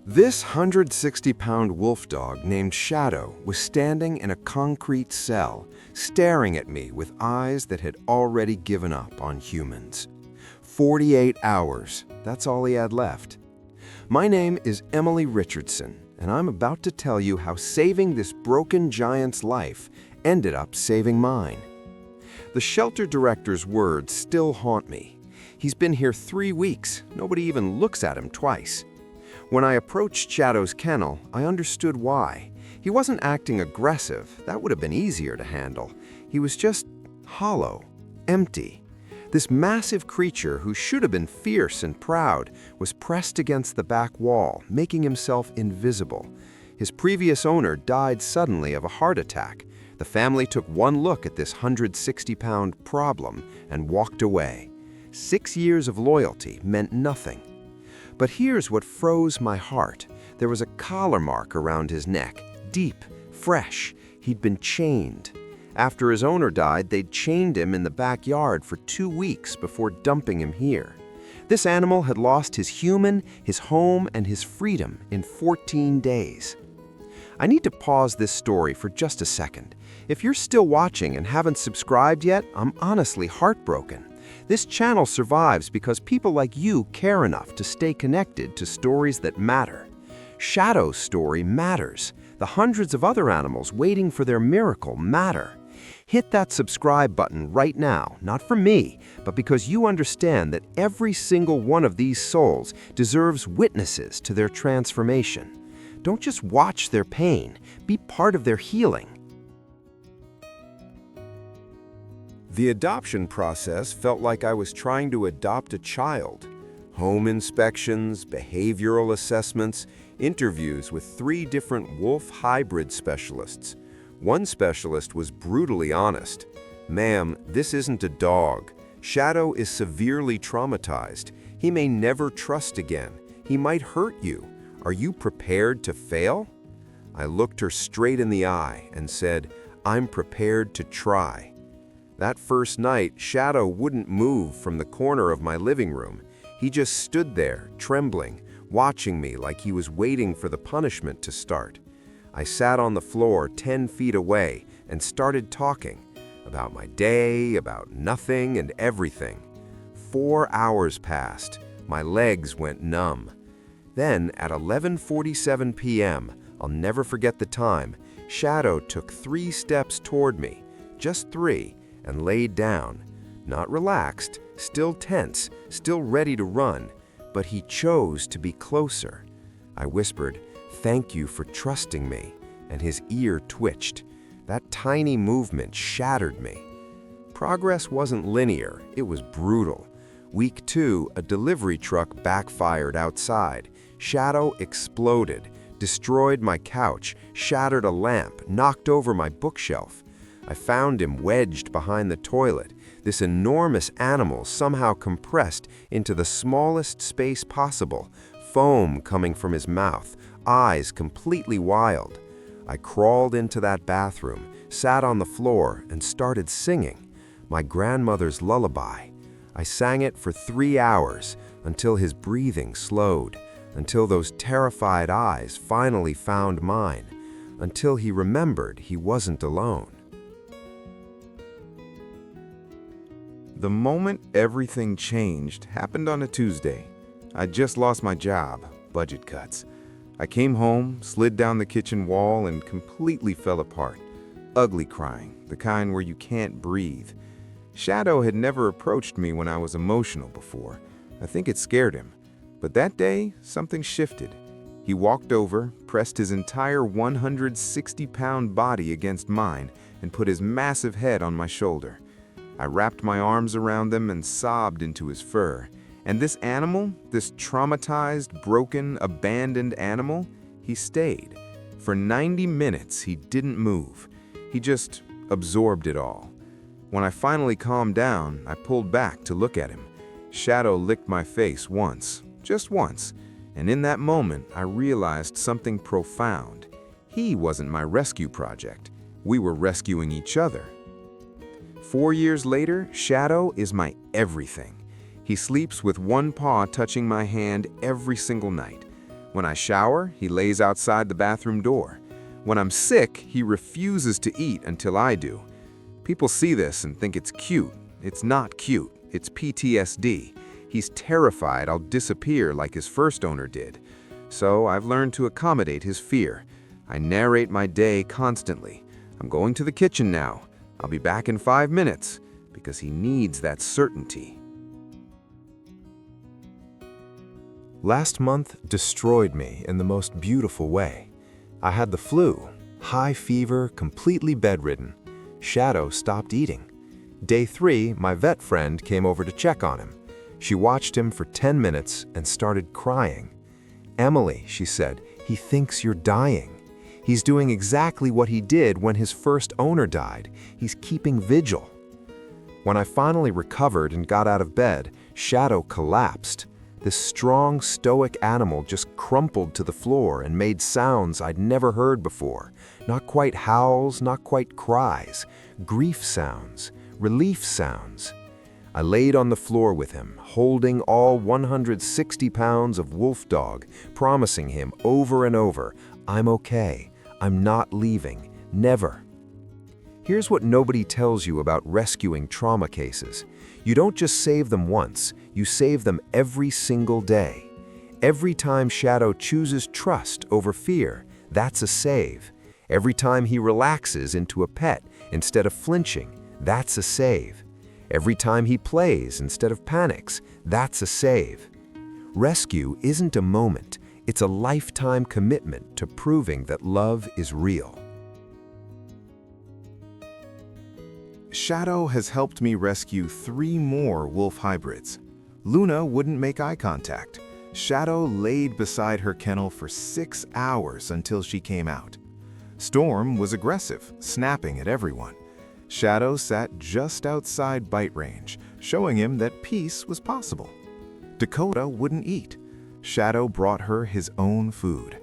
This 160-pound wolf dog named Shadow was standing in a concrete cell, staring at me with eyes that had already given up on humans. 48 hours, that's all he had left. My name is Emily Richardson, and I'm about to tell you how saving this broken giant's life ended up saving mine. The shelter director's words still haunt me. He's been here 3 weeks. Nobody even looks at him twice. When I approached Shadow's kennel, I understood why. He wasn't acting aggressive. That would have been easier to handle. He was just hollow, empty. This massive creature, who should have been fierce and proud, was pressed against the back wall, making himself invisible. His previous owner died suddenly of a heart attack. The family took one look at this 160-pound problem and walked away. 6 years of loyalty meant nothing. But here's what froze my heart. There was a collar mark around his neck, deep, fresh. He'd been chained. After his owner died, they'd chained him in the backyard for 2 weeks before dumping him here. This animal had lost his human, his home, and his freedom in 14 days. I need to pause this story for just a second. If you're still watching and haven't subscribed yet, I'm honestly heartbroken. This channel survives because people like you care enough to stay connected to stories that matter. Shadow's story matters. The hundreds of other animals waiting for their miracle matter. Hit that subscribe button right now, not for me, but because you understand that every single one of these souls deserves witnesses to their transformation. Don't just watch their pain, be part of their healing. The adoption process felt like I was trying to adopt a child. Home inspections, behavioral assessments, interviews with 3 different wolf hybrid specialists. One specialist was brutally honest. "Ma'am, this isn't a dog. Shadow is severely traumatized. He may never trust again. He might hurt you. Are you prepared to fail?" I looked her straight in the eye and said, "I'm prepared to try." That first night, Shadow wouldn't move from the corner of my living room. He just stood there, trembling, watching me like he was waiting for the punishment to start. I sat on the floor 10 feet away and started talking about my day, about nothing and everything. 4 hours passed. My legs went numb. Then, at 11:47 p.m., I'll never forget the time, Shadow took 3 steps toward me, just 3, and laid down. Not relaxed, still tense, still ready to run, but he chose to be closer. I whispered, "Thank you for trusting me," and his ear twitched. That tiny movement shattered me. Progress wasn't linear, it was brutal. Week 2, a delivery truck backfired outside. Shadow exploded, destroyed my couch, shattered a lamp, knocked over my bookshelf. I found him wedged behind the toilet, this enormous animal somehow compressed into the smallest space possible, foam coming from his mouth, eyes completely wild. I crawled into that bathroom, sat on the floor, and started singing my grandmother's lullaby. I sang it for 3 hours until his breathing slowed, until those terrified eyes finally found mine, until he remembered he wasn't alone. The moment everything changed happened on a Tuesday. I'd just lost my job, budget cuts. I came home, slid down the kitchen wall, and completely fell apart. Ugly crying, the kind where you can't breathe. Shadow had never approached me when I was emotional before. I think it scared him. But that day, something shifted. He walked over, pressed his entire 160-pound body against mine, and put his massive head on my shoulder. I wrapped my arms around him and sobbed into his fur. And this animal, this traumatized, broken, abandoned animal, he stayed. For 90 minutes, he didn't move. He just absorbed it all. When I finally calmed down, I pulled back to look at him. Shadow licked my face once, just once, and in that moment, I realized something profound. He wasn't my rescue project. We were rescuing each other. 4 years later, Shadow is my everything. He sleeps with one paw touching my hand every single night. When I shower, he lays outside the bathroom door. When I'm sick, he refuses to eat until I do. People see this and think it's cute. It's not cute. It's PTSD. He's terrified I'll disappear like his first owner did. So I've learned to accommodate his fear. I narrate my day constantly. I'm going to the kitchen now. I'll be back in 5 minutes, because he needs that certainty. Last month destroyed me in the most beautiful way. I had the flu, high fever, completely bedridden. Shadow stopped eating. Day 3, my vet friend came over to check on him. She watched him for 10 minutes and started crying. "Emily," she said, "he thinks you're dying. He's doing exactly what he did when his first owner died. He's keeping vigil." When I finally recovered and got out of bed, Shadow collapsed. This strong, stoic animal just crumpled to the floor and made sounds I'd never heard before. Not quite howls, not quite cries. Grief sounds, relief sounds. I laid on the floor with him, holding all 160 pounds of wolf dog, promising him over and over, "I'm okay. I'm not leaving. Never." Here's what nobody tells you about rescuing trauma cases. You don't just save them once, you save them every single day. Every time Shadow chooses trust over fear, that's a save. Every time he relaxes into a pet instead of flinching, that's a save. Every time he plays instead of panics, that's a save. Rescue isn't a moment, it's a lifetime commitment to proving that love is real. Shadow has helped me rescue 3 more wolf hybrids. Luna wouldn't make eye contact. Shadow laid beside her kennel for 6 hours until she came out. Storm was aggressive, snapping at everyone. Shadow sat just outside bite range, showing him that peace was possible. Dakota wouldn't eat. Shadow brought her his own food.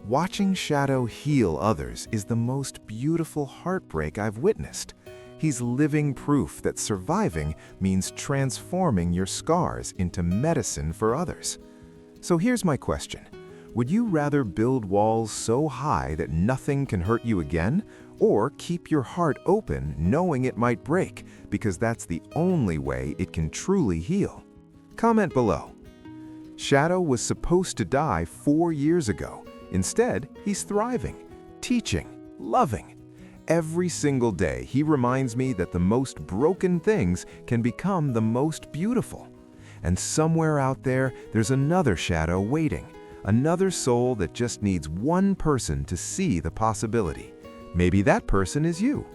Watching Shadow heal others is the most beautiful heartbreak I've witnessed. He's living proof that surviving means transforming your scars into medicine for others. So here's my question. Would you rather build walls so high that nothing can hurt you again, or keep your heart open knowing it might break, because that's the only way it can truly heal? Comment below. Shadow was supposed to die 4 years ago. Instead, he's thriving, teaching, loving. Every single day, he reminds me that the most broken things can become the most beautiful. And somewhere out there, there's another Shadow waiting, another soul that just needs one person to see the possibility. Maybe that person is you.